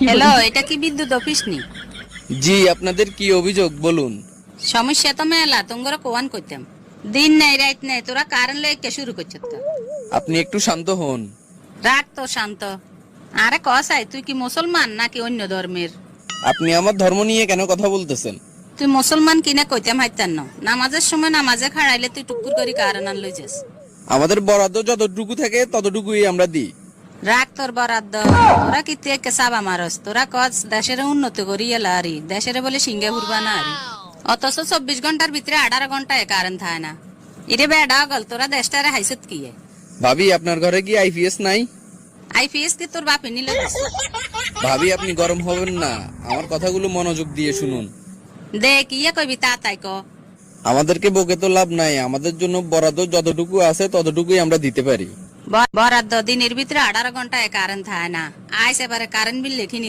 Hello, এটা কি বিদ্যুৎ অফিস নি? জি, আপনাদের কি অভিযোগ বলুন। সমস্যা তো মেলা তোমরা কোয়ান করতাম। দিন নাই রাত নাই তোরা কারেন্ট লইকে শুরু করছ তো। আপনি একটু শান্ত হন। রাখ তো শান্ত। আরে কসাই তুই কি মুসলমান নাকি অন্য ধর্মের? আপনি আমার ধর্ম নিয়ে কেন কথা বলতেছেন? তুই মুসলমান কিনা কইতাম হাইতান না। নামাজের সময় নামাজে খাড়াইলে তুই টুকুর করি কারেন্ট আন লই যাস। আমাদের বরাদ্দ যতটুকু থাকে ততটুকুই আমরা দিই। রাখ তোর বরাদ্দ। তোরা কি থেকে সাবা মারস? তোরা কস দেশের উন্নতি করি এলা আরি দেশের বলে সিঙ্গে ঘুরবা না আরি। অথচ 24 ঘন্টার ভিতরে 18 ঘন্টায় কারেন্ট থাকে না। ইরে বেডা গল তোরা দেশটারে হাইসত কি? ভাবি, আপনার ঘরে কি আইপিএস নাই? আইপিএস কি তোর বাপে নিলে? ভাবি, আপনি গরম হবেন না, আমার কথাগুলো মনোযোগ দিয়ে শুনুন। দেখ ইয়ে কইবি তা তাই ক। আমাদেরকে বকে তো লাভ নাই, আমাদের জন্য বরাদ্দ যতটুকু আছে ততটুকুই আমরা দিতে পারি। বরাদ্দ দিনের ভিতরে 18 ঘন্টায় কারেন্ট থাকে না। আইস এবারে কারেন্ট বিল লেখি